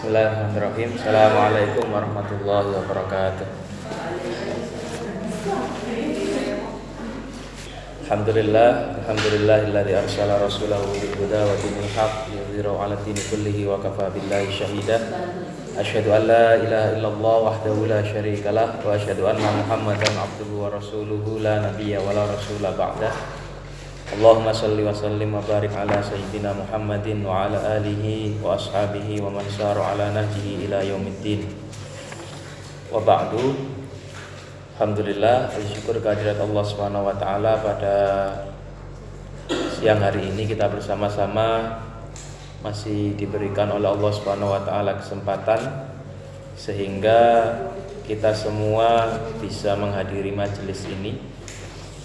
Bismillahirrahmanirrahim. Assalamualaikum warahmatullahi wabarakatuh. Alhamdulillahilladzi arsala rasulahu bil huda wa dinil haqq liyudhhirahu 'ala dini kullihi wa kafaa billahi shahida. Asyhadu an la ilaha illallah wahdahu la syarikalah wa asyhadu anna Muhammadan 'abduhu wa rasuluhu la nabiyya wa la rasula ba'dah. Allahumma salli wa sallim wa barik ala sayyidina Muhammadin wa ala alihi wa ashabihi wa man sara ala nahjihi ila yaumiddin. Wa ba'du. Alhamdulillah, syukur kehadirat Allah Subhanahu wa taala pada siang hari ini kita bersama-sama masih diberikan oleh Allah Subhanahu wa taala kesempatan sehingga kita semua bisa menghadiri majelis ini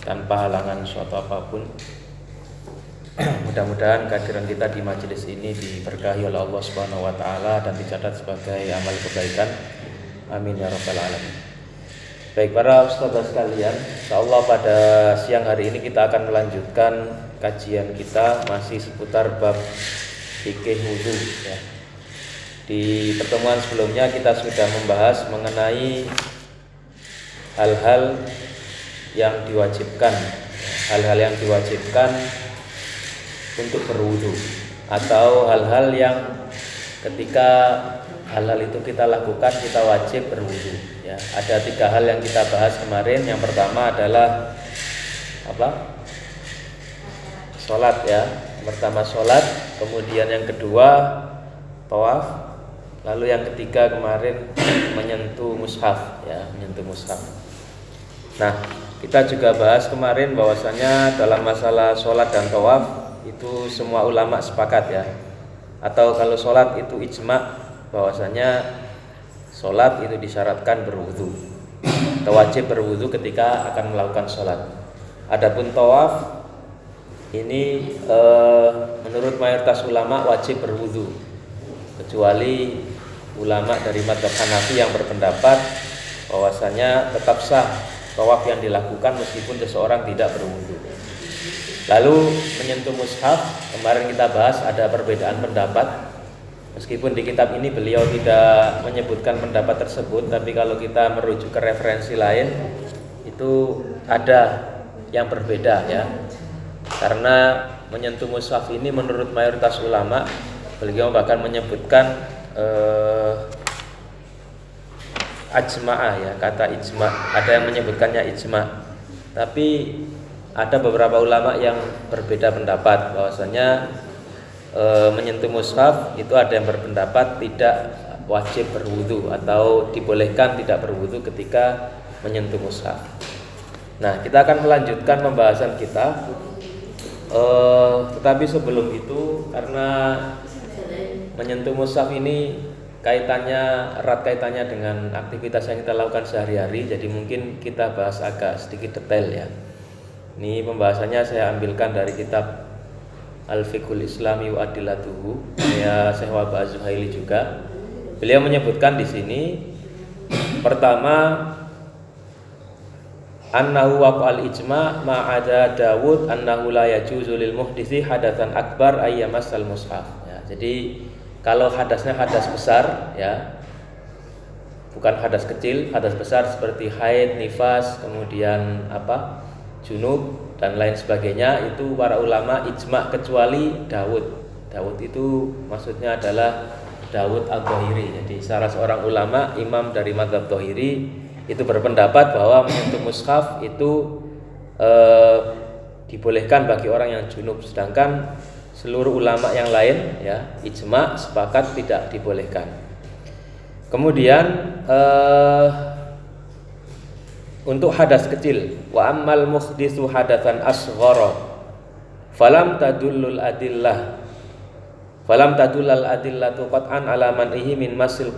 tanpa halangan suatu apapun. Mudah-mudahan kehadiran kita di majelis ini diberkahi oleh Allah Subhanahu wa taala dan dicatat sebagai amal kebaikan. Amin ya rabbal alamin. Baik para ustadz sekalian, insyaallah pada siang hari ini kita akan melanjutkan kajian kita masih seputar bab fikih wudu ya. Di pertemuan sebelumnya kita sudah membahas mengenai hal-hal yang diwajibkan untuk berwudu atau hal-hal yang ketika hal-hal itu kita lakukan kita wajib berwudu ya. Ada 3 hal yang kita bahas kemarin. Yang pertama adalah Salat ya. Pertama salat, kemudian yang kedua tawaf, lalu yang ketiga kemarin menyentuh mushaf ya, menyentuh mushaf. Nah, kita juga bahas kemarin bahwasanya dalam masalah sholat dan tawaf itu semua ulama sepakat ya. Atau kalau sholat itu ijma bahwasanya sholat itu disyaratkan berwudu atau wajib berwudu ketika akan melakukan sholat. Adapun tawaf ini menurut mayoritas ulama wajib berwudu, kecuali ulama dari mazhab Hanafi yang berpendapat bahwasanya tetap sah tawaf yang dilakukan meskipun seseorang tidak berwudu. Lalu menyentuh mushaf, kemarin kita bahas ada perbedaan pendapat. Meskipun di kitab ini beliau tidak menyebutkan pendapat tersebut, tapi kalau kita merujuk ke referensi lain itu ada yang berbeda ya. Karena menyentuh mushaf ini menurut mayoritas ulama, beliau bahkan menyebutkan ajma'ah ya, kata ijma'. Ada yang menyebutkannya ijma'. Tapi ada beberapa ulama yang berbeda pendapat bahwasanya menyentuh mushaf itu ada yang berpendapat tidak wajib berwudu atau dibolehkan tidak berwudu ketika menyentuh mushaf. Nah, kita akan melanjutkan pembahasan kita. Tetapi sebelum itu, karena menyentuh mushaf ini erat kaitannya dengan aktivitas yang kita lakukan sehari-hari, jadi mungkin kita bahas agak sedikit detail ya. Ini pembahasannya saya ambilkan dari kitab Al-Fiqhul Islami wa Adillatuhu ya, Syekh Wahab Az-Zuhaili juga. Beliau menyebutkan di sini pertama annahu waqa'al ijma' ma'ada Dawud annahu la yajuzu lil muhditsi hadatsan akbar ayyamassal mushaf ya. Jadi kalau hadasnya hadas besar ya, bukan hadas kecil, hadas besar seperti haid, nifas, kemudian junub dan lain sebagainya, itu para ulama ijma' kecuali Dawud. Dawud itu maksudnya adalah Dawud Adh-Dhahiri. Jadi salah seorang ulama, imam dari mazhab Dhahiri, itu berpendapat bahwa menyentuh mushaf itu dibolehkan bagi orang yang junub, sedangkan seluruh ulama yang lain ya ijma' sepakat tidak dibolehkan. Kemudian untuk hadas kecil, wa ammal muhditsu hadatsan asghara falam tadullul adillatu qat'an ala man'ihi min masil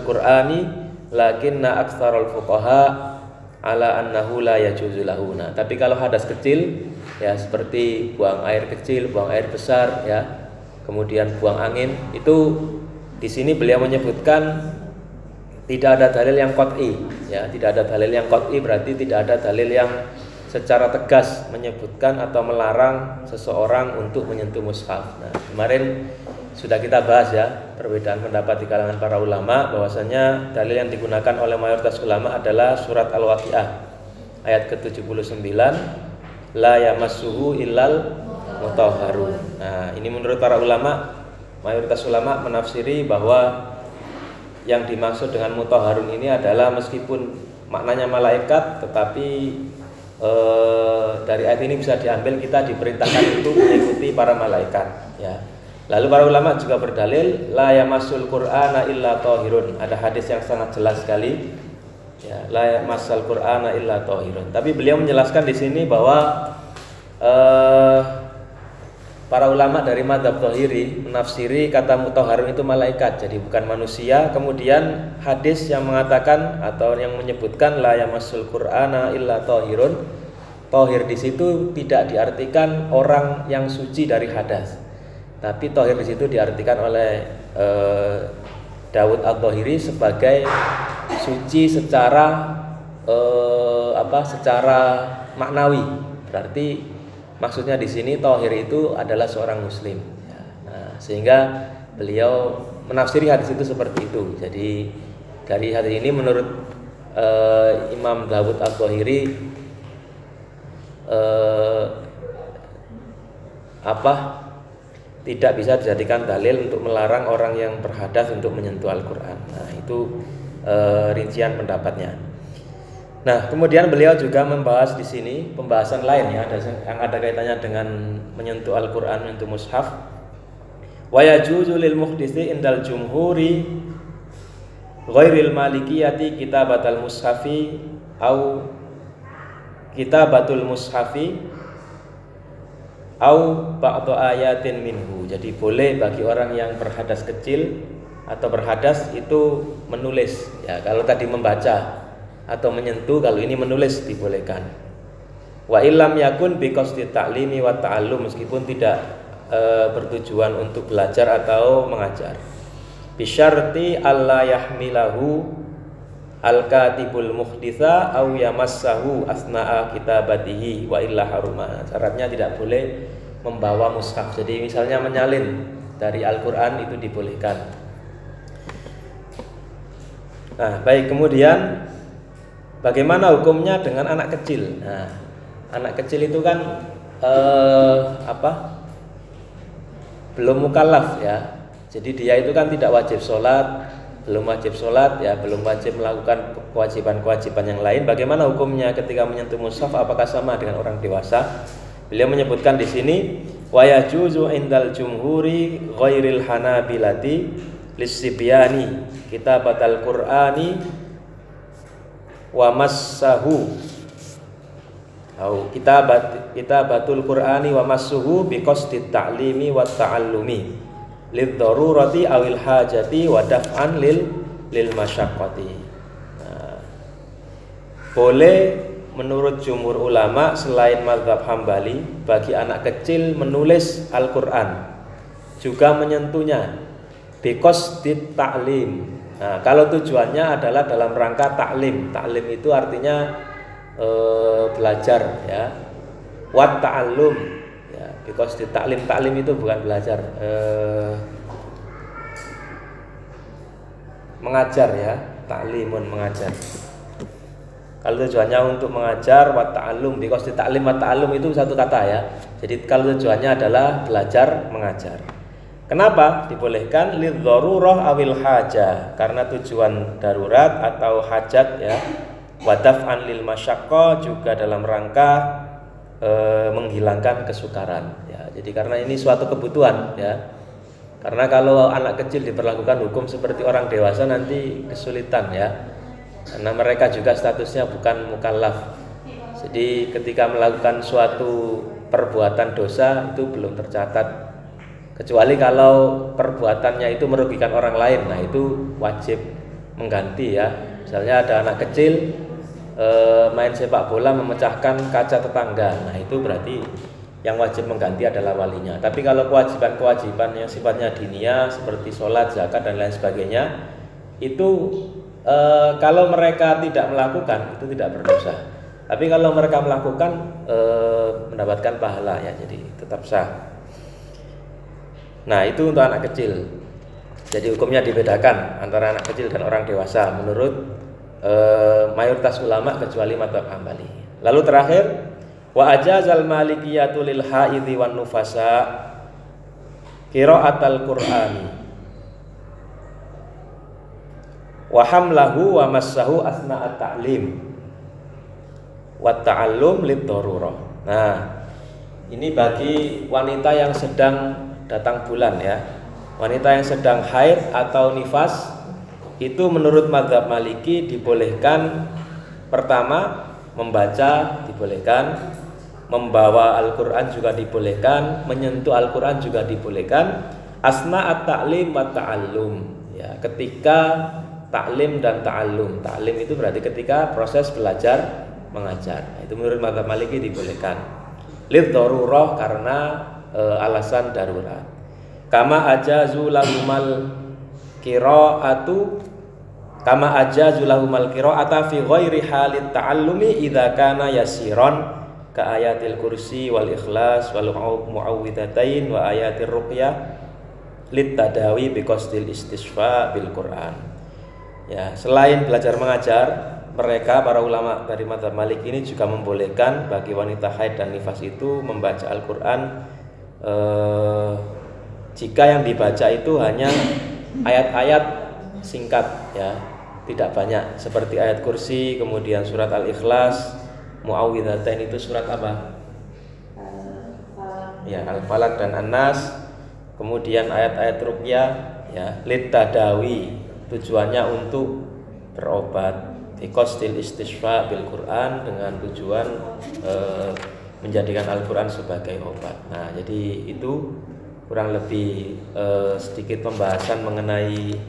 qur'ani lakinna aktsarul fuqaha ala annahu la yajuzu lahu. Nah, tapi kalau hadas kecil ya seperti buang air kecil, buang air besar ya, kemudian buang angin, itu di sini beliau menyebutkan tidak ada dalil yang qat'i ya, tidak ada dalil yang qat'i berarti tidak ada dalil yang secara tegas menyebutkan atau melarang seseorang untuk menyentuh mushaf. Nah, kemarin sudah kita bahas ya, perbedaan pendapat di kalangan para ulama, bahwasanya dalil yang digunakan oleh mayoritas ulama adalah surat Al-Waqiah ayat ke-79, la yamassuhu illal mutahharun. Nah, ini menurut para ulama, mayoritas ulama menafsiri bahwa yang dimaksud dengan mutahharun ini adalah meskipun maknanya malaikat, tetapi dari ayat ini bisa diambil kita diperintahkan untuk mengikuti para malaikat ya. Lalu para ulama juga berdalil la yamassul qur'ana illa thahirun. Ada hadis yang sangat jelas sekali ya, la yamassul qur'ana illa thahirun. Tapi beliau menjelaskan di sini bahwa para ulama dari madzhab Thahiri menafsiri kata mutahharun itu malaikat, jadi bukan manusia. Kemudian hadis yang mengatakan atau yang menyebutkan la yamassul qur'ana illa thahirun, thahir di situ tidak diartikan orang yang suci dari hadas. Tapi thahir di situ diartikan oleh Dawud Al-Dhahiri sebagai suci secara secara maknawi. Berarti maksudnya di sini thahir itu adalah seorang muslim. Nah, sehingga beliau menafsiri hadis itu seperti itu. Jadi dari hadis ini menurut Imam Dawud Al-Dhahiri tidak bisa dijadikan dalil untuk melarang orang yang berhadas untuk menyentuh Al-Quran. Nah, itu rincian pendapatnya. Nah, kemudian beliau juga membahas di sini pembahasan lain ya, yang ada kaitannya dengan menyentuh Al-Quran, menyentuh mushaf. Wa yajuzu lil muhditsi indal jumhuri ghairil malikiyati kitabatul mushafi au kitabatul mushafi au ba'du ayatin minhu. Jadi boleh bagi orang yang berhadas kecil atau berhadas itu menulis ya. Kalau tadi membaca atau menyentuh, kalau ini menulis dibolehkan. Wa illam yakun biqasdi ta'limi wa ta'allum, meskipun tidak bertujuan untuk belajar atau mengajar. Bisyarti alla yahmilahu al-katibul muhditsa au yamassahu asna'a kitabatihi wa illa haruma. Syaratnya tidak boleh membawa mushaf. Jadi misalnya menyalin dari Al-Qur'an itu dibolehkan. Nah, baik, kemudian bagaimana hukumnya dengan anak kecil? Nah, anak kecil itu kan belum mukallaf ya. Jadi dia itu kan tidak wajib sholat, belum wajib sholat ya, belum wajib melakukan kewajiban-kewajiban yang lain. Bagaimana hukumnya ketika menyentuh mushaf? Apakah sama dengan orang dewasa? Beliau menyebutkan di sini wa yajuzu indal jumhuri ghairil hanabilati lissibyani kitabatal qur'ani wa massahu au kitabatul qur'ani wa massuhu biqasdi ta'limi wa ta'allumi lidh-dharurati awil hajati wa daf'an lil masyaqqati. Nah, boleh menurut jumhur ulama selain mazhab Hambali bagi anak kecil menulis Al-Qur'an, juga menyentuhnya biqasdi ta'lim. Nah, kalau tujuannya adalah dalam rangka ta'lim. Ta'lim itu artinya belajar ya. Wa ta'allum. Because di taklim itu bukan belajar, mengajar ya, taklimun mengajar. Kalau tujuannya untuk mengajar, wa ta'allum, because di taklim wa ta'allum itu satu kata ya. Jadi kalau tujuannya adalah belajar mengajar. Kenapa dibolehkan? Lidh-dharurah awil hajah, karena tujuan darurat atau hajat ya. Wa daf'an lil masyaqqah, juga dalam rangka menghilangkan kesukaran ya. Jadi karena ini suatu kebutuhan ya. Karena kalau anak kecil diperlakukan hukum seperti orang dewasa nanti kesulitan ya. Karena mereka juga statusnya bukan mukallaf. Jadi ketika melakukan suatu perbuatan dosa itu belum tercatat. Kecuali kalau perbuatannya itu merugikan orang lain. Nah, itu wajib mengganti ya. Misalnya ada anak kecil main sepak bola memecahkan kaca tetangga. Nah, itu berarti yang wajib mengganti adalah walinya. Tapi kalau kewajiban-kewajiban yang sifatnya diniyah seperti sholat, zakat dan lain sebagainya, itu kalau mereka tidak melakukan itu tidak berdosa. Tapi kalau mereka melakukan mendapatkan pahala ya, jadi tetap sah. Nah, itu untuk anak kecil. Jadi hukumnya dibedakan antara anak kecil dan orang dewasa menurut mayoritas ulama kecuali mazhab Hambali. Lalu terakhir, wa ajazal malikiyatu lil haidhi wan nufasa qiraatal qur'ani wa hamlahu wa massahu asna'at ta'lim wa ta'allum lid darurah. Nah, ini bagi wanita yang sedang datang bulan ya. Wanita yang sedang haid atau nifas itu menurut mazhab Maliki dibolehkan pertama membaca dibolehkan, membawa Al-Qur'an juga dibolehkan, menyentuh Al-Qur'an juga dibolehkan, asna'at ta'lim wa ta'allum ya, ketika ta'lim dan ta'allum. Ta'lim itu berarti ketika proses belajar mengajar. Itu menurut mazhab Maliki dibolehkan. Lid darurah karena alasan darurat. Kama ajazu lahumal qiraatu kama ajazu lahumal qiraata fi ghairi halit ta'allumi idza kana yasiran ka ayatil kursi wal ikhlas wal muawwidzatain wa ayatir ruqyah lit tadawi bi qasdil istisfa bil Qur'an. Ya, selain belajar mengajar, mereka para ulama dari mazhab Malik ini juga membolehkan bagi wanita haid dan nifas itu membaca Al-Qur'an jika yang dibaca itu hanya ayat-ayat singkat ya, tidak banyak, seperti ayat kursi, kemudian surat Al-Ikhlas, muawwidzatain itu surat apa? Ya, Al-Falaq dan An-Nas. Kemudian ayat-ayat ruqyah ya, lit tadawi, tujuannya untuk berobat, biqasdil istisfa bil Quran, dengan tujuan menjadikan Al-Quran sebagai obat. Nah, jadi itu kurang lebih sedikit pembahasan mengenai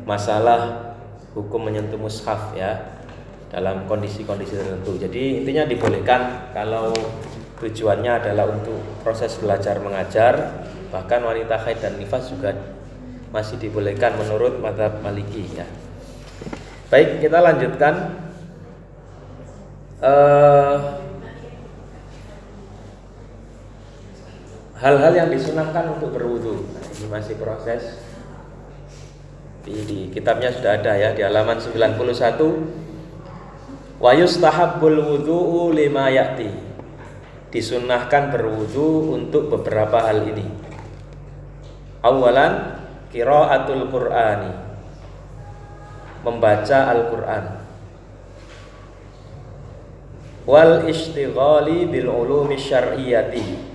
masalah hukum menyentuh mushaf ya dalam kondisi-kondisi tertentu. Jadi intinya dibolehkan kalau tujuannya adalah untuk proses belajar mengajar, bahkan wanita haid dan nifas juga masih dibolehkan menurut mazhab Maliki ya. Baik, kita lanjutkan. Hal-hal yang disunahkan untuk berwudu. Nah, ini masih proses. Di kitabnya sudah ada ya, di halaman 91. Wa yustahabbul wudu'u lima ya'ti. Disunahkan berwudu untuk beberapa hal ini. Awalan, qiraatul Qur'ani. Membaca Al-Qur'an. Wal ishtighali bil ulumi syar'iyyati.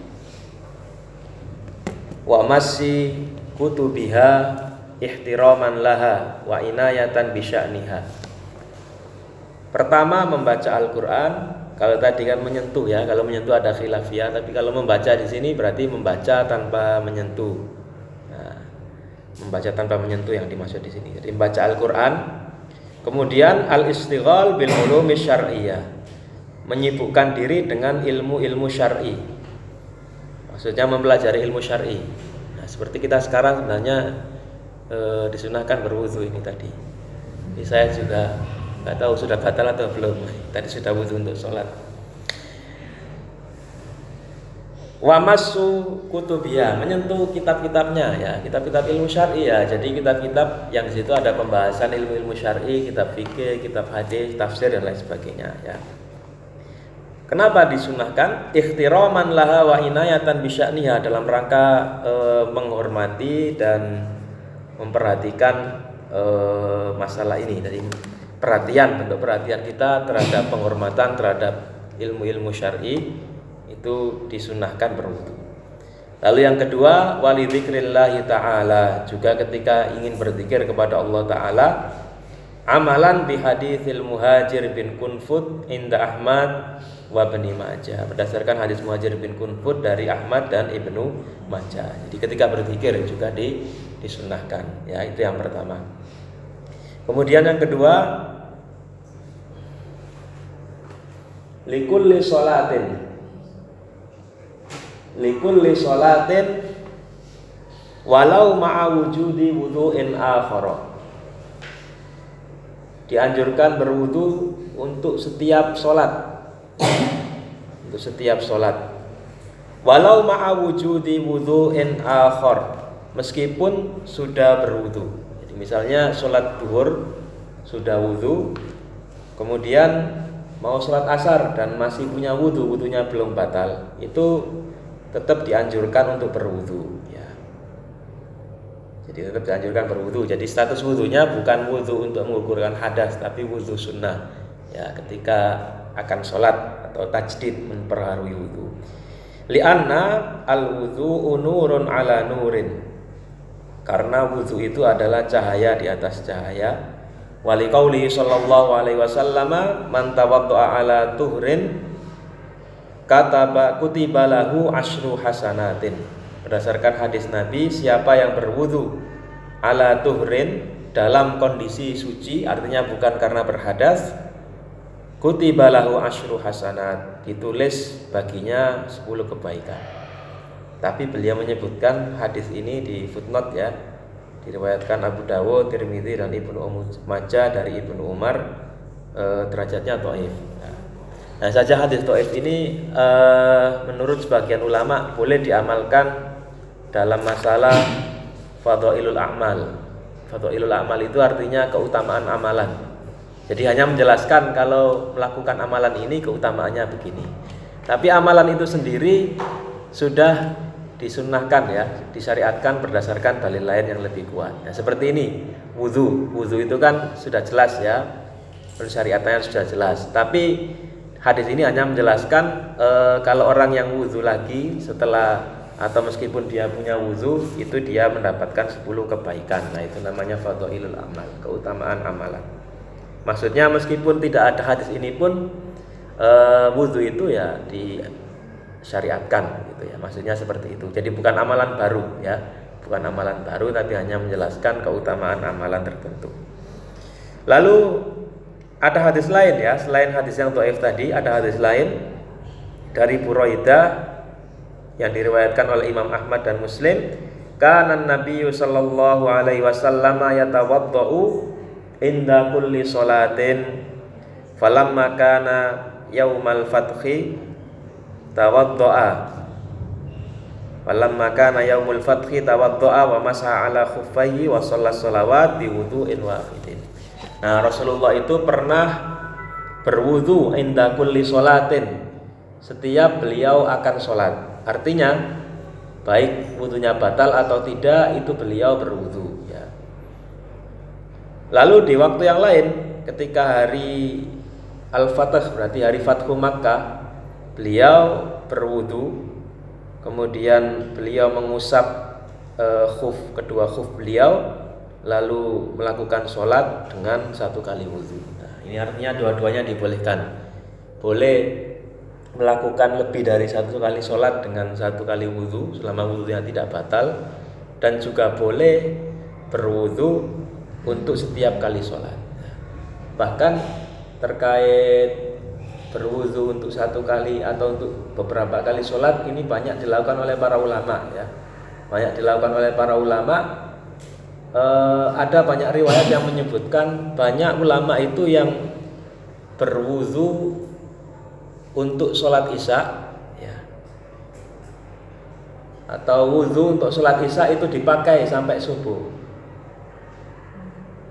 Wa massi kutubiha ihtiraman laha wa inayatan bisya'niha. Pertama, membaca Al-Qur'an. Kalau tadi kan menyentuh ya, kalau menyentuh ada khilafiyah, tapi kalau membaca di sini berarti membaca tanpa menyentuh. Nah, membaca tanpa menyentuh yang dimaksud di sini. Jadi membaca Al-Qur'an. Kemudian al-istighal bil ulumi syar'iyyah. Menyibukkan diri dengan ilmu-ilmu syar'i. Maksudnya mempelajari ilmu syar'i. Nah, seperti kita sekarang sebenarnya disunahkan berwudu ini tadi. Ini saya juga nggak tahu sudah batal atau belum. Tadi sudah wudu untuk sholat. Wa massu kutubiyah, menyentuh kitab-kitabnya ya, kitab-kitab ilmu syar'i ya. Jadi kitab-kitab yang di situ ada pembahasan ilmu-ilmu syar'i, kitab fikih, kitab hadis, tafsir dan lain sebagainya ya. Kenapa disunahkan? Ikhtiraman laha wa inayatan bisya'niha, dalam rangka menghormati dan memperhatikan masalah ini. Jadi perhatian, bentuk perhatian kita terhadap penghormatan terhadap ilmu-ilmu syar'i itu disunahkan berwudu. Lalu yang kedua, wali dzikrillahi ta'ala, juga ketika ingin berzikir kepada Allah Ta'ala, amalan bihaditsil Muhajir bin Kunfud inda Ahmad wa Ibnu Majah, berdasarkan hadis Muhajir bin Kunfud dari Ahmad dan Ibnu Majah. Jadi ketika berzikir juga disunahkan ya, itu yang pertama. Kemudian yang kedua, likulli sholatin walau ma'a wujudi wudu'in akhara. Dianjurkan berwudu untuk setiap sholat, untuk setiap sholat, walau ma'a wujudi wudu'in akhar, meskipun sudah berwudu. Jadi misalnya sholat duhur sudah wudu, kemudian mau sholat asar dan masih punya wudu, wudunya belum batal, itu tetap dianjurkan untuk berwudu. Ya. Jadi tetap dianjurkan berwudu. Jadi status wudunya bukan wudu untuk mengukurkan hadas, tapi wudu sunnah. Ya, ketika akan sholat atau tajdid memperbarui wudu. Li'anna al-wudu nurun ala nurin. Karena wudu itu adalah cahaya di atas cahaya. Wali qauli sallallahu alaihi wasallam man tawaddaa ala tuhrin kutiba lahu asyru hasanatin. Berdasarkan hadis Nabi, siapa yang berwudu ala tuhrin dalam kondisi suci, artinya bukan karena berhadas, kutiba lahu asyru hasanat, ditulis baginya 10 kebaikan. Tapi beliau menyebutkan hadis ini di footnote ya, diriwayatkan Abu Dawud, Tirmidzi dan Ibnu Majah dari Ibnu Umar, derajatnya dhaif. Nah, saja hadis dhaif ini menurut sebagian ulama boleh diamalkan dalam masalah fadhailul a'mal. Fadhailul a'mal itu artinya keutamaan amalan. Jadi hanya menjelaskan kalau melakukan amalan ini keutamaannya begini. Tapi amalan itu sendiri sudah disunnahkan ya, disyariatkan berdasarkan dalil lain yang lebih kuat. Nah, seperti ini, wudu itu kan sudah jelas ya, syariatnya sudah jelas. Tapi hadis ini hanya menjelaskan kalau orang yang wudu lagi setelah atau meskipun dia punya wudu, itu dia mendapatkan 10 kebaikan. Nah, itu namanya fadhailul amal, keutamaan amalan. Maksudnya meskipun tidak ada hadis ini pun wudu itu ya disyariatkan gitu ya. Maksudnya seperti itu. Jadi bukan amalan baru ya. Bukan amalan baru, tapi hanya menjelaskan keutamaan amalan tertentu. Lalu ada hadis lain ya, selain hadis yang dhaif tadi, ada hadis lain dari Buraidah yang diriwayatkan oleh Imam Ahmad dan Muslim. Kana Nabi sallallahu alaihi wasallam yatawaddau inda kulli sholatin falamma kana yaumal fathi tawaddaa yaumul fathi tawaddaa wa masaha ala khuffaihi wa shalla sholawat bi wudu'in wahidin. Nah, Rasulullah itu pernah berwudu inda kulli sholatin, setiap beliau akan sholat. Artinya baik wudunya batal atau tidak, itu beliau berwudu ya. Lalu di waktu yang lain, ketika hari Al-Fatah, berarti hari Fathu Makkah, beliau berwudu, kemudian beliau mengusap kedua khuf beliau, lalu melakukan sholat dengan 1 kali wudu. Nah, ini artinya dua-duanya dibolehkan. Boleh melakukan lebih dari 1 kali sholat dengan 1 kali wudu selama wudunya tidak batal, dan juga boleh berwudu untuk setiap kali sholat. Bahkan terkait berwudu untuk 1 kali atau untuk beberapa kali sholat, ini banyak dilakukan oleh para ulama ya. Banyak dilakukan oleh para ulama. Ada banyak riwayat yang menyebutkan banyak ulama itu yang berwudu untuk sholat isya ya, atau wudu untuk sholat isya itu dipakai sampai subuh.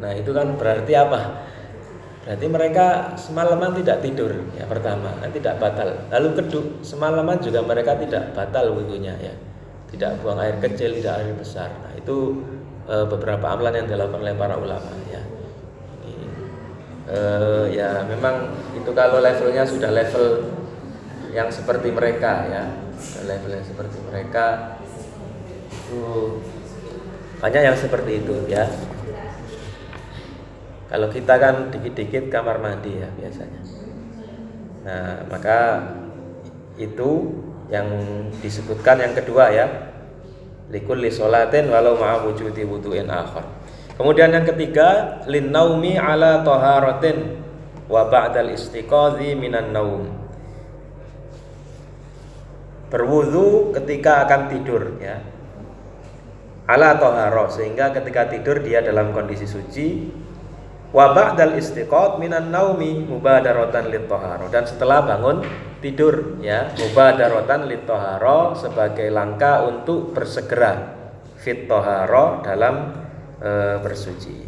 Nah, itu kan berarti apa? Berarti mereka semalaman tidak tidur ya, pertama kan tidak batal. Lalu kedua, semalaman juga mereka tidak batal wudunya ya, tidak buang air kecil, tidak air besar. Nah, itu beberapa amalan yang dilakukan oleh para ulama ya. Ya memang itu kalau levelnya sudah level yang seperti mereka ya, level yang seperti mereka itu banyak yang seperti itu ya. Kalau kita kan dikit-dikit kamar mandi ya biasanya. Nah, maka itu yang disebutkan yang kedua ya, likulli sholatin walau ma'a wujudi wudu'in akhar. Kemudian yang ketiga, lin naumi ala taharatin wa ba'dal istiqadhi minan naum. Berwudu ketika akan tidur ya, ala taharah, sehingga ketika tidur dia dalam kondisi suci. Wa ba'dal istiqadh minan naumi mubadaratan lit taharah, dan setelah bangun tidur ya, mubadaratan lit taharah, sebagai langkah untuk bersegera fit toharo dalam bersuci.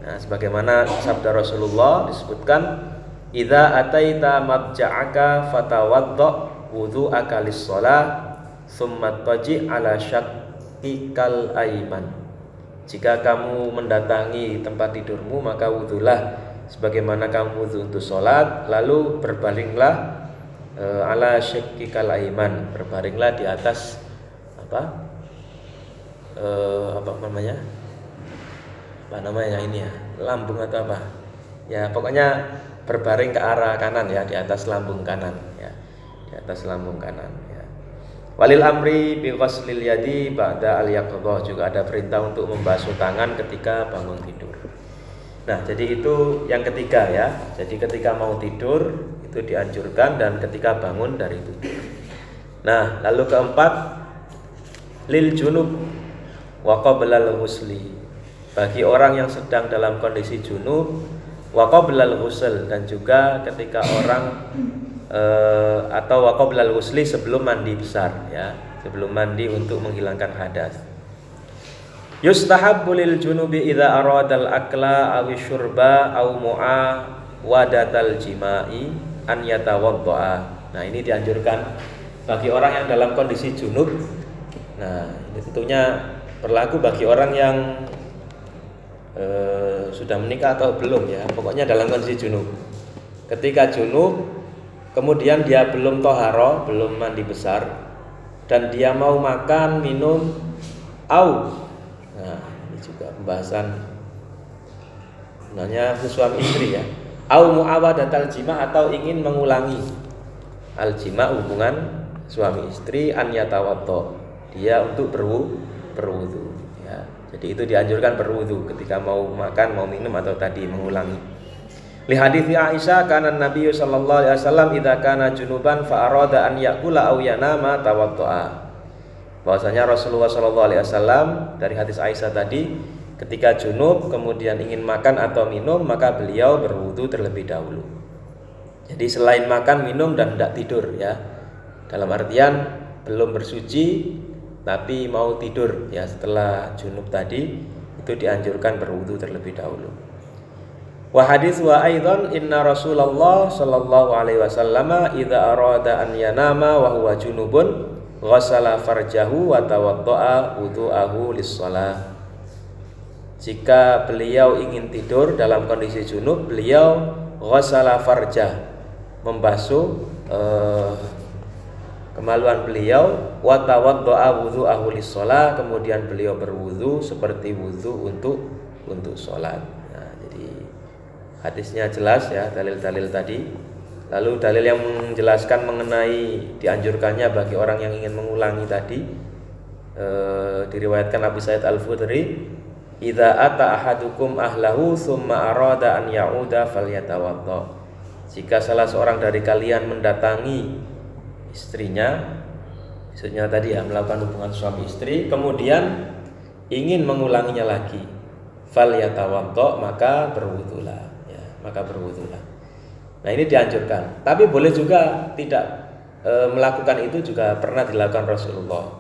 Nah, sebagaimana sabda Rasulullah disebutkan, idza ataita madja'aka fatawaddo wudhu'aka lis-shalah tsumma taji' ala syaqqikal aiman. Jika kamu mendatangi tempat tidurmu, maka wudhulah sebagaimana kamu wudhu untuk sholat, lalu berbaringlah ala syaqqikal aiman, berbaringlah di atas apa namanya ini ya, lambung atau apa ya, pokoknya berbaring ke arah kanan ya, di atas lambung kanan ya, di atas lambung kanan ya. Walil amri bi ghuslil yadi ba'da al-yaqdhah, juga ada perintah untuk membasuh tangan ketika bangun tidur. Nah, jadi itu yang ketiga ya. Jadi ketika mau tidur itu dianjurkan, dan ketika bangun dari tidur. Nah, lalu keempat, lil junub wa qabla al-ghusli, bagi orang yang sedang dalam kondisi junub, wa qabla al-ghusl, dan juga ketika orang atau wa qabla al-ghusli, sebelum mandi besar ya, sebelum mandi untuk menghilangkan hadas. Yustahabbu lil junubi idza aradal akla aw syurba aw mu'awadatal jima'i an yatawaddaa. Nah, ini dianjurkan bagi orang yang dalam kondisi junub. Nah, ini tentunya berlaku bagi orang yang sudah menikah atau belum ya, pokoknya dalam kondisi junub. Ketika junub, kemudian dia belum toharo, belum mandi besar, dan dia mau makan, minum, nah ini juga pembahasan sebenarnya suami istri ya, au mu'awadatal jima, atau ingin mengulangi al-jima, hubungan suami istri, an yatawaddo, dia untuk berwudu ya. Jadi itu dianjurkan berwudu ketika mau makan, mau minum, atau tadi mengulangi. Li hadithi Aisyah, kana Nabi sallallahu alaihi wasallam idza kana junuban fa arada an yaqula aw yanama tawaddoa. Bahwasanya Rasulullah sallallahu alaihi wasallam, dari hadis Aisyah tadi, ketika junub kemudian ingin makan atau minum, maka beliau berwudu terlebih dahulu. Jadi selain makan, minum, dan tidak tidur ya, dalam artian belum bersuci tapi mau tidur ya, setelah junub tadi, itu dianjurkan berwudu terlebih dahulu. Wa hadis wa aidan inna Rasulullah sallallahu alaihi wasallam idza arada an yanama wa huwa junubun ghassala farjahu wa tawaddaa wudu'ahu lis-shalah. Jika beliau ingin tidur dalam kondisi junub, beliau ghassala farjah, membasuh kemaluan beliau, wa tawaddaa wudu'ahu lis-shalah, kemudian beliau berwudu seperti wudu untuk sholat. Nah, jadi hadisnya jelas ya, dalil-dalil tadi. Lalu dalil yang menjelaskan mengenai dianjurkannya bagi orang yang ingin mengulangi tadi, diriwayatkan Abu Sa'id Al-Khudri, idza ata ahadukum ahlahu tsumma arada an ya'uda falyatawaddo. Jika salah seorang dari kalian mendatangi istrinya, maksudnya tadi ya, melakukan hubungan suami istri, kemudian ingin mengulanginya lagi, falyatawaddo, maka berwudulah ya, maka berwudulah. Nah, ini dianjurkan. Tapi boleh juga tidak melakukan itu, juga pernah dilakukan Rasulullah.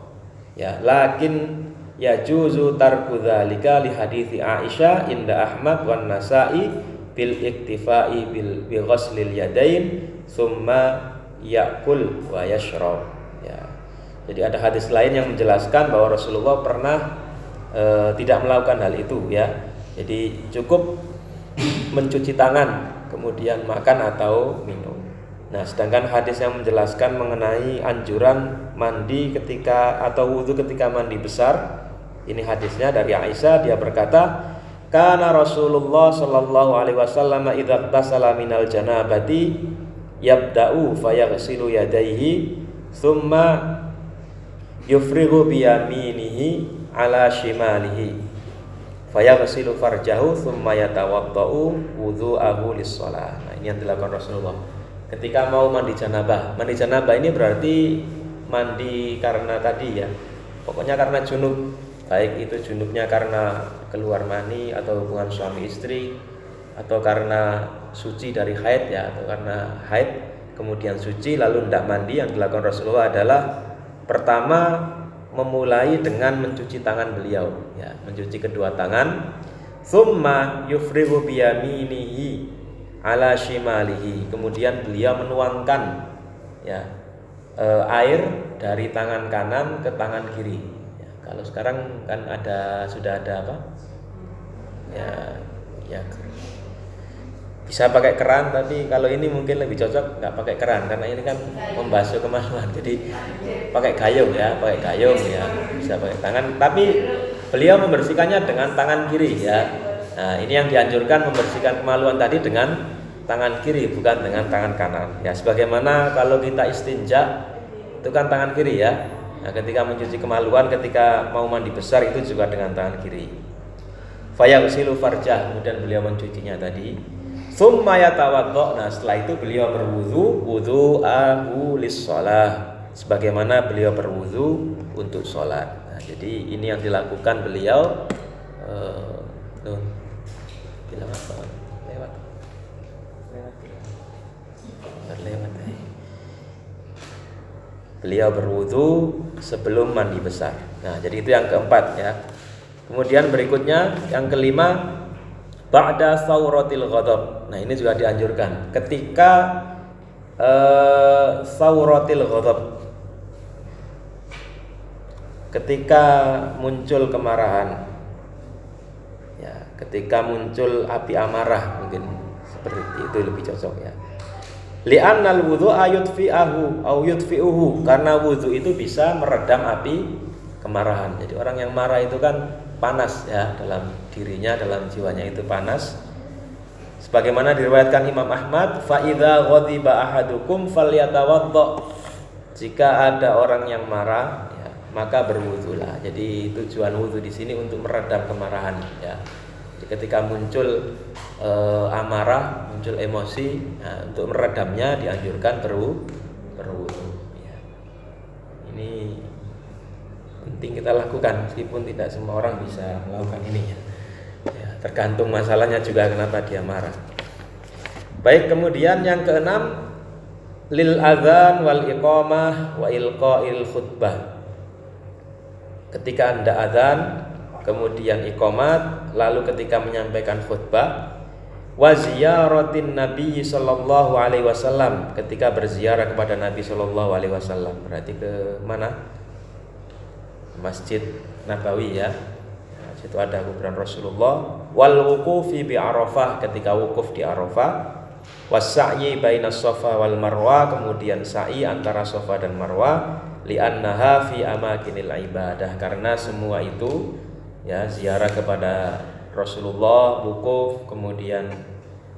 Ya, lakin ya juzu tarku dzalika li hadithi Aisyah inda Ahmad wan Nasa'i bil iktifai bil ghuslil yadain tsumma ya'kul wa yashrab. Ya. Jadi ada hadis lain yang menjelaskan bahwa Rasulullah pernah tidak melakukan hal itu ya. Jadi cukup mencuci tangan kemudian makan atau minum. Nah, sedangkan hadis yang menjelaskan mengenai anjuran mandi ketika atau wudu ketika mandi besar, ini hadisnya dari Aisyah, dia berkata, kana Rasulullah sallallahu alaihi wasallam idza tasala minal janabati yabda'u fayaghsilu yadayhi thumma yufrighu bi yaminihi ala shimalihi fayaghsilu farjahu thumma yatawaddau wudhu'ahu lis-shalah. Nah, ini yang dilakukan Rasulullah ketika mau mandi janabah. Mandi janabah ini berarti mandi karena tadi ya, pokoknya karena junub, baik itu junubnya karena keluar mani atau hubungan suami istri, atau karena suci dari haid ya, atau karena haid kemudian suci lalu tidak mandi. Yang dilakukan Rasulullah adalah pertama memulai dengan mencuci tangan beliau, ya, mencuci kedua tangan. Tsumma yufrigu biyaminihi ala shimalihi. Kemudian beliau menuangkan, ya, air dari tangan kanan ke tangan kiri. Ya, kalau sekarang kan sudah ada apa? Ya, bisa pakai keran, tapi kalau ini mungkin lebih cocok nggak pakai keran karena ini kan membasuh kemana-mana. Jadi pakai gayung ya, bisa pakai tangan. Tapi beliau membersihkannya dengan tangan kiri ya. Nah, ini yang dianjurkan, membersihkan kemaluan tadi dengan tangan kiri, bukan dengan tangan kanan. Ya, sebagaimana kalau kita istinja itu kan tangan kiri ya. Nah, ketika mencuci kemaluan, ketika mau mandi besar itu juga dengan tangan kiri. Fayaghsilu farjah, kemudian beliau mencucinya tadi. Tsumma yatawaddo. Nah, setelah itu beliau berwudu, wudu'ahu lis-shalah, sebagaimana beliau berwudu untuk sholat. Nah, jadi ini yang dilakukan beliau. Lewat. Beliau berwudu sebelum mandi besar. Nah, jadi itu yang keempat ya. Kemudian berikutnya yang kelima, ba'da sauratil ghadab. Nah, ini juga dianjurkan ketika sauratil ghadab, ketika muncul kemarahan, ya, ketika muncul api amarah, mungkin seperti itu lebih cocok ya. Li'annal wudhu'a yudfi'ahu au yudfi'uhu, karena wudhu itu bisa meredam api kemarahan. Jadi orang yang marah itu kan panas ya, dalam dirinya, dalam jiwanya itu panas. Sebagaimana diriwayatkan Imam Ahmad, fa idza ghadiba ahadukum falyatawaddo. Jika ada orang yang marah, ya, maka berwudulah. Jadi tujuan wudu di sini untuk meredam kemarahan ya. Jadi ketika muncul amarah, muncul emosi, nah, untuk meredamnya dianjurkan berwudu ya. Ini penting kita lakukan, meskipun tidak semua orang bisa melakukan ini ya. Ya, tergantung masalahnya juga kenapa dia marah. Baik, kemudian yang keenam, lil adzan wal iqamah wa ilqa'il khutbah. Ketika Anda adzan, kemudian iqamat, lalu ketika menyampaikan khutbah, wa ziyaratin Nabi sallallahu alaihi wasallam, ketika berziarah kepada Nabi sallallahu alaihi wasallam. Berarti ke mana? Masjid Nabawi ya. Nah, situ ada kuburan Rasulullah. Wal wuqufi bi Arafah, ketika wukuf di Arafah. Was-sa'yi bainas Safa wal Marwa, kemudian sa'i antara Safa dan Marwa. Li'annaha fi amakinil ibadah, karena semua itu ya, ziarah kepada Rasulullah, wukuf, kemudian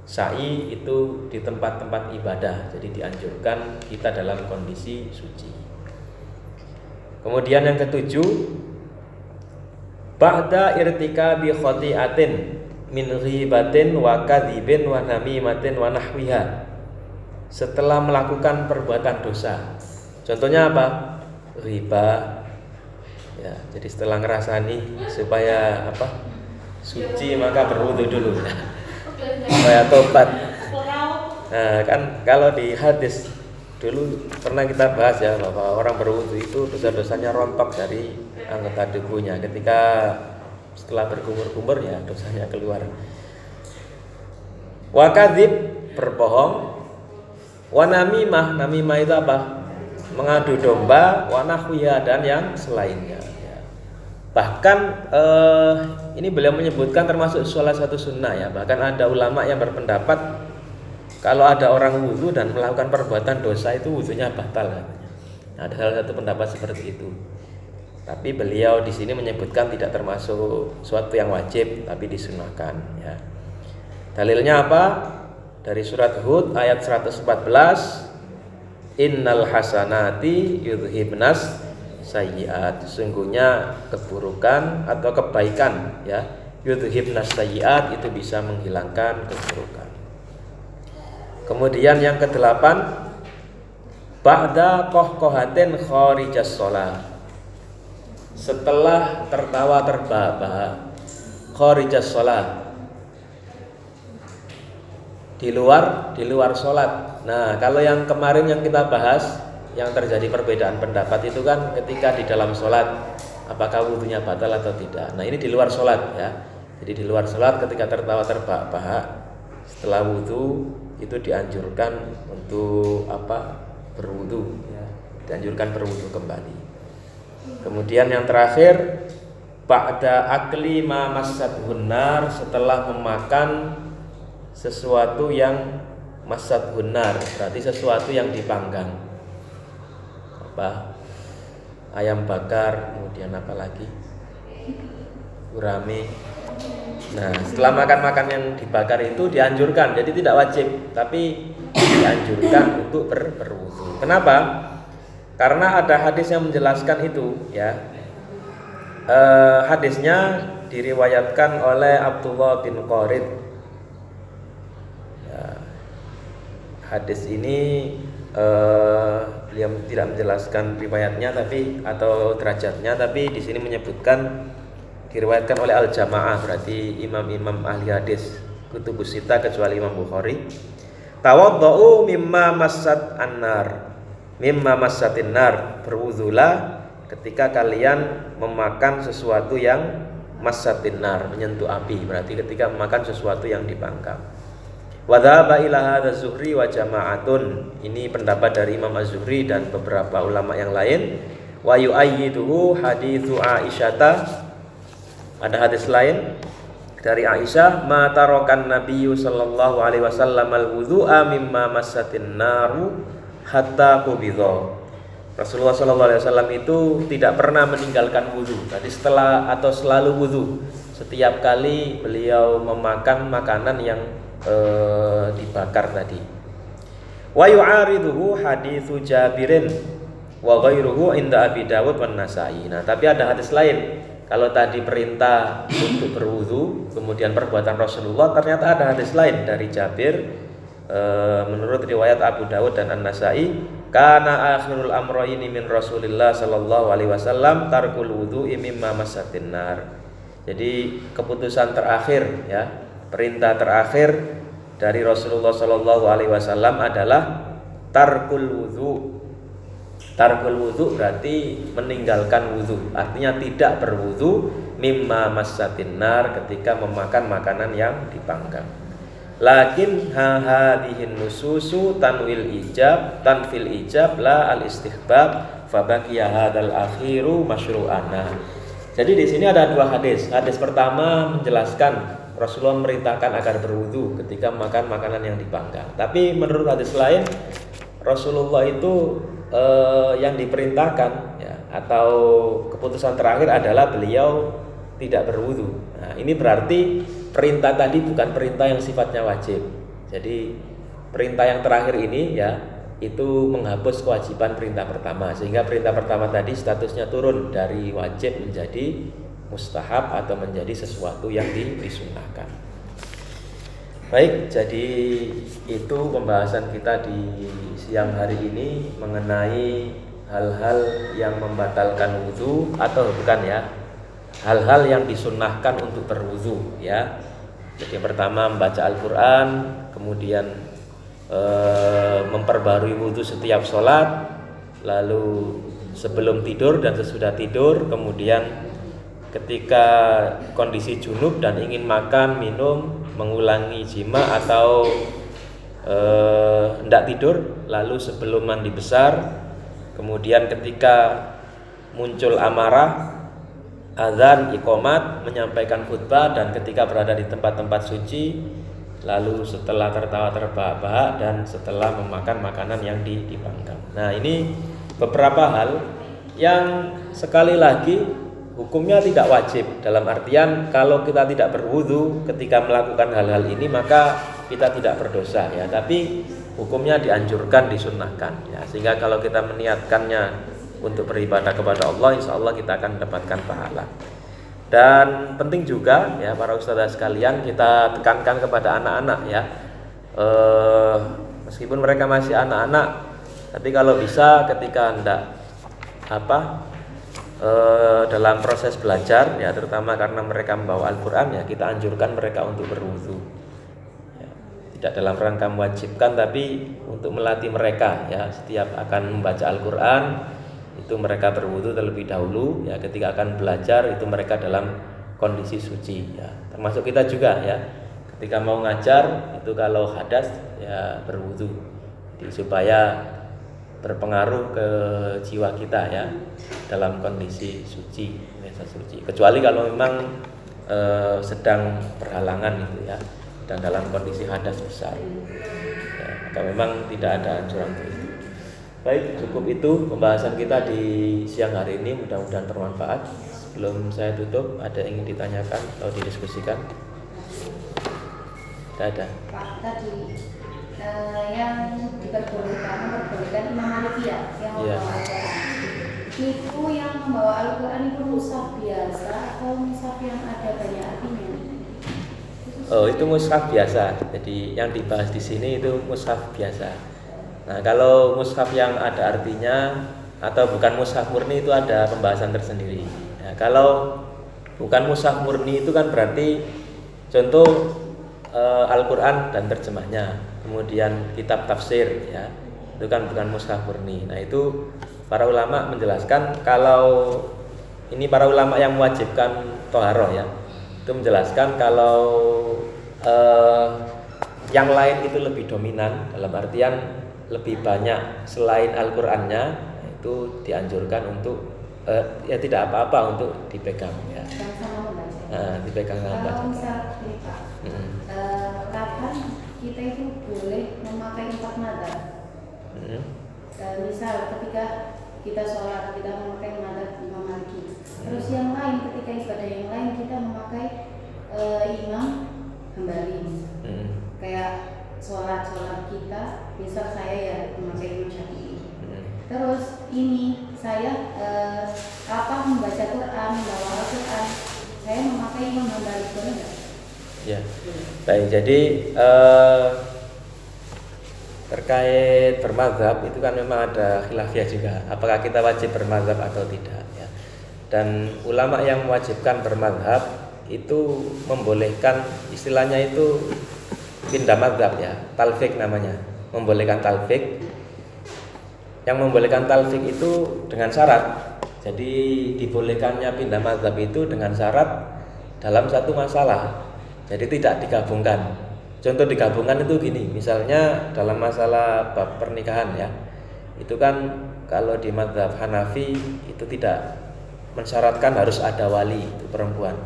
sa'i itu di tempat-tempat ibadah. Jadi dianjurkan kita dalam kondisi suci. Kemudian yang ketujuh, ba'da irtikabi khati'atin min ghibatin wa kadzibin wa namimatin wa nahwiha. Setelah melakukan perbuatan dosa. Contohnya apa? Riba. Ya, jadi setelah ngerasani supaya apa? Suci, maka berwudu dulu. Supaya tobat. Nah, kan kalau di hadis dulu pernah kita bahas ya, bahwa orang berwudu itu dosa-dosanya rontok dari anggota tubuhnya. Ketika setelah berkumur-kumur ya dosanya keluar. Wa kadzib, berbohong. Wa namimah, namimah itu apa? Mengadu domba. Wa nahwiha, dan yang selainnya ya. Bahkan ini beliau menyebutkan termasuk salah satu sunnah ya. Bahkan ada ulama yang berpendapat kalau ada orang wudu dan melakukan perbuatan dosa itu wudunya batal katanya. Nah, ada salah satu pendapat seperti itu. Tapi beliau di sini menyebutkan tidak termasuk suatu yang wajib, tapi disunahkan ya. Dalilnya apa? Dari surat Hud ayat 114, innal hasanati yudhibnas sayyiat. Sesungguhnya keburukan atau kebaikan ya, yudhibnas sayyiat, itu bisa menghilangkan keburukan. Kemudian yang kedelapan, ba'da qahqahatin kharijas shalah. Setelah tertawa terbahak-bahak, kharijas shalah, di luar sholat. Nah, kalau yang kemarin yang kita bahas yang terjadi perbedaan pendapat itu kan ketika di dalam sholat apakah wudhunya batal atau tidak. Nah ini di luar sholat ya. Jadi di luar sholat ketika tertawa terbahak-bahak setelah wudhu itu dianjurkan untuk berwudhu ya. Dianjurkan berwudhu kembali. Kemudian yang terakhir ba'da akli ma massatun nar, setelah memakan sesuatu yang massatun nar, berarti sesuatu yang dipanggang. Ayam bakar, kemudian apa lagi? Gurame. Nah, setelah makan yang dibakar itu dianjurkan, jadi tidak wajib, tapi dianjurkan untuk berwudu. Kenapa? Karena ada hadis yang menjelaskan itu, ya. Hadisnya diriwayatkan oleh Abdullah bin Qarid. Ya, hadis ini beliau tidak menjelaskan riwayatnya atau derajatnya, tapi di sini menyebutkan diriwayatkan oleh al-jamaah, berarti imam-imam ahli hadis kutubus sita kecuali Imam Bukhari. Tawaddau mimma massatin nar, berwudulah ketika kalian memakan sesuatu yang massatin nar, menyentuh api, berarti ketika memakan sesuatu yang dipanggang. Wa dhaba ila hadza Zuhri wa jama'atun, ini pendapat dari Imam Az-Zuhri dan beberapa ulama yang lain. Wa yu'ayyiduhu haditsu Aisyata, ada hadis lain dari Aisyah, ma tarakan nabiyyu sallallahu alaihi wasallam al-wudhu'a mimma massatin naru hatta qubidha. Rasulullah sallallahu alaihi wasallam itu tidak pernah meninggalkan wudu. Tadi setelah atau selalu wudu setiap kali beliau memakan makanan yang dibakar tadi. Wa yu'ariduhu haditsu Jabirin wa ghairuhu inda Abi Dawud wan Nasa'i. Nah, tapi ada hadis lain. Kalau tadi perintah untuk berwudu, kemudian perbuatan Rasulullah, ternyata ada hadis lain dari Jabir menurut riwayat Abu Dawud dan An-Nasa'i, kana akhirul amrayni min Rasulillah sallallahu alaihi wasallam tarkul wudu'i mimma massatin nar. Jadi keputusan terakhir ya, perintah terakhir dari Rasulullah sallallahu alaihi wasallam adalah tarkul wudu. Tarkul wudu berarti meninggalkan wudu, artinya tidak berwudu mimma massatin nar, ketika memakan makanan yang dipanggang. Lakin hadhihin nususu tanfil ijab la al istihbab fa baqiya hadzal akhiru masyru'ana. Jadi di sini ada dua hadis. Hadis pertama menjelaskan Rasulullah memerintahkan agar berwudu ketika makan makanan yang dipanggang. Tapi menurut hadis lain Rasulullah itu yang diperintahkan ya, atau keputusan terakhir adalah beliau tidak berwudu. Nah, ini berarti perintah tadi bukan perintah yang sifatnya wajib. Jadi perintah yang terakhir ini ya itu menghapus kewajiban perintah pertama, sehingga perintah pertama tadi statusnya turun dari wajib menjadi mustahab atau menjadi sesuatu yang disunnahkan. Baik, jadi itu pembahasan kita di siang hari ini mengenai hal-hal yang membatalkan wudu atau bukan ya, hal-hal yang disunnahkan untuk berwudu ya. Jadi yang pertama membaca Al-Quran, kemudian memperbarui wudu setiap sholat, lalu sebelum tidur dan sesudah tidur, kemudian ketika kondisi junub dan ingin makan, minum, mengulangi jima atau hendak tidur, lalu sebelum mandi besar, kemudian ketika muncul amarah, azan, iqomat, menyampaikan khutbah, dan ketika berada di tempat-tempat suci, lalu setelah tertawa terbahak-bahak, dan setelah memakan makanan yang dipanggang. Nah, ini beberapa hal yang sekali lagi hukumnya tidak wajib, dalam artian kalau kita tidak berwudu ketika melakukan hal-hal ini maka kita tidak berdosa ya, tapi hukumnya dianjurkan, disunnahkan ya, sehingga kalau kita meniatkannya untuk beribadah kepada Allah, insya Allah kita akan mendapatkan pahala. Dan penting juga ya para ustadzah sekalian, kita tekankan kepada anak-anak ya, meskipun mereka masih anak-anak, tapi kalau bisa ketika hendak dalam proses belajar ya, terutama karena mereka membawa Al-Quran ya, kita anjurkan mereka untuk berwudu ya. tidak dalam rangka mewajibkan, tapi untuk melatih mereka ya, setiap akan membaca Al-Quran itu mereka berwudu terlebih dahulu ya, ketika akan belajar itu mereka dalam kondisi suci ya. Termasuk kita juga ya, ketika mau ngajar itu kalau hadas ya berwudu, jadi supaya berpengaruh ke jiwa kita ya, dalam kondisi suci, kecuali kalau memang sedang berhalangan itu ya, dan dalam kondisi hadas besar ya, maka memang tidak ada anjuran untuk itu. Baik, cukup itu pembahasan kita di siang hari ini, mudah-mudahan bermanfaat. Sebelum saya tutup, ada yang ingin ditanyakan atau didiskusikan? Tidak ada. Pak, tadi yang memperbolehkan Imam Maliki ya, yang membawa Al-Quran. Itu yang membawa Al-Quran itu mushaf biasa atau mushaf yang ada banyak artinya? Oh, itu mushaf biasa. Jadi yang dibahas di sini itu mushaf biasa. Nah, kalau mushaf yang ada artinya atau bukan mushaf murni itu ada pembahasan tersendiri. Ya, kalau bukan mushaf murni itu kan berarti contoh Al-Quran dan terjemahnya, kemudian kitab tafsir ya, itu kan bukan mushaf murni. Nah, itu para ulama menjelaskan, kalau ini para ulama yang mewajibkan toharoh ya, itu menjelaskan kalau yang lain itu lebih dominan, dalam artian lebih banyak selain Al-Qur'annya, itu dianjurkan untuk ya tidak apa-apa untuk dipegang ya. Dipegang sama baca. Kalau misal ini Pak, kapan kita itu boleh memakai 4 madzhab? Misal ketika kita sholat kita memakai madzhab Imam Maliki, terus yang lain ketika ibadah yang lain kita memakai Imam Hambali, kayak sholat kita misal saya ya memakai Imam Syafi'i, terus ini saya membaca Quran, membawa Al-Quran, saya memakai Imam Hambali, boleh nggak? Ya, baik. Jadi terkait bermadzhab itu kan memang ada khilafiyah juga, apakah kita wajib bermadzhab atau tidak ya. Dan ulama yang mewajibkan bermadzhab itu membolehkan, istilahnya itu pindah madzhab ya, talfik namanya, membolehkan talfik. Yang membolehkan talfik itu dengan syarat. Jadi dibolehkannya pindah madzhab itu dengan syarat dalam satu masalah. Jadi tidak digabungkan. Contoh digabungkan itu gini, misalnya dalam masalah bab pernikahan ya, itu kan kalau di madzhab Hanafi itu tidak mensyaratkan harus ada wali itu perempuan,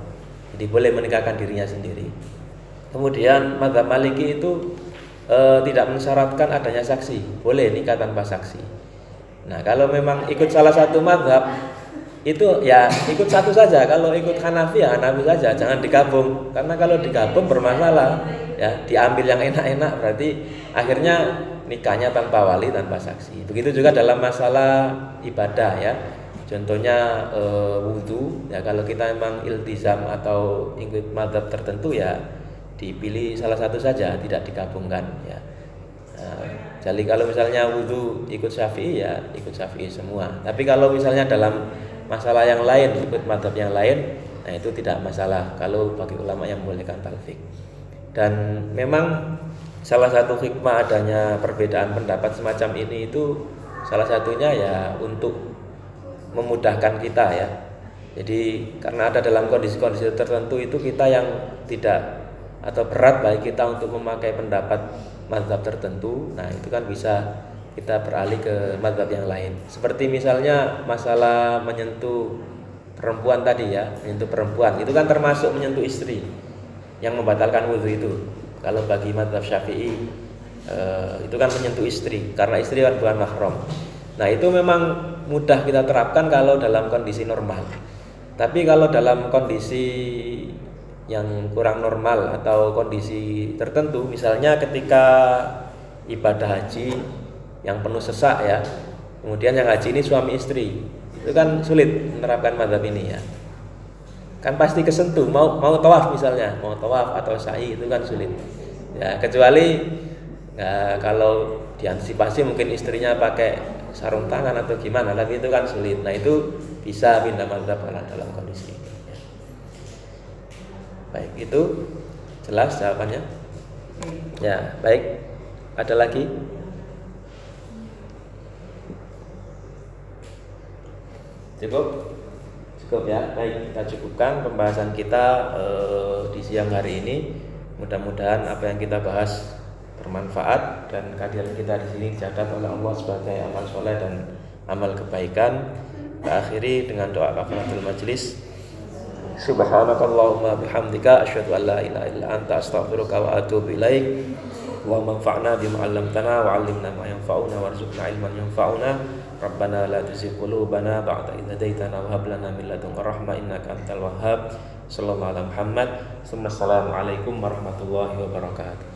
jadi boleh menikahkan dirinya sendiri. Kemudian madzhab Maliki itu tidak mensyaratkan adanya saksi, boleh nikah tanpa saksi. Nah, kalau memang ikut salah satu madzhab itu ya ikut satu saja. Kalau ikut Hanafi ya Hanafi saja, jangan digabung, karena kalau digabung bermasalah ya, diambil yang enak-enak berarti akhirnya nikahnya tanpa wali, tanpa saksi. Begitu juga dalam masalah ibadah ya, contohnya wudu ya, kalau kita memang iltizam atau ikut madzhab tertentu ya dipilih salah satu saja, tidak digabungkan ya. Jadi kalau misalnya wudu ikut Syafi'i ya ikut Syafi'i semua. Tapi kalau misalnya dalam masalah yang lain ikut madzhab yang lain, nah itu tidak masalah kalau bagi ulama yang membolehkan talfik. Dan memang salah satu hikmah adanya perbedaan pendapat semacam ini itu salah satunya ya untuk memudahkan kita ya. Jadi karena ada dalam kondisi-kondisi tertentu itu kita yang tidak atau berat bagi kita untuk memakai pendapat mazhab tertentu, nah itu kan bisa kita beralih ke mazhab yang lain. Seperti misalnya masalah menyentuh perempuan tadi ya, menyentuh perempuan itu kan termasuk menyentuh istri yang membatalkan wudhu itu. Kalau bagi mazhab Syafi'i itu kan menyentuh istri, karena istri kan bukan mahram. Nah itu memang mudah kita terapkan kalau dalam kondisi normal. Tapi kalau dalam kondisi yang kurang normal atau kondisi tertentu, misalnya ketika ibadah haji yang penuh sesak ya, kemudian yang haji ini suami istri, itu kan sulit menerapkan mazhab ini ya. Kan pasti kesentuh, mau tawaf misalnya, mau tawaf atau sa'i itu kan sulit. Ya, kecuali kalau diantisipasi mungkin istrinya pakai sarung tangan atau gimana, tapi itu kan sulit. Nah, itu bisa pindah mazhab dalam kondisi ini. Baik, itu jelas jawabannya. Ya, baik. Ada lagi? Cukup? Cukup ya. Baik, kita cukupkan pembahasan kita di siang hari ini. Mudah-mudahan apa yang kita bahas bermanfaat dan kehadiran kita di sini dicatat oleh Allah sebagai amal soleh dan amal kebaikan. Kita akhiri dengan doa kafaratul majlis. Subhanakallahumma bihamdika asyhadu an la ilaha illa anta astaghfiruka wa atubu ilaik. Wa manfa'na bima 'allamtana wa 'allimna ma yanfa'una warzuqna ilman yanfa'una. Rabbana la tuzigh qulubana ba'da idh hadaitana wa hab lana min ladunka rahmah innaka antal wahhab. Sallallahu alaihi Muhammad. Assalamualaikum warahmatullahi wabarakatuh.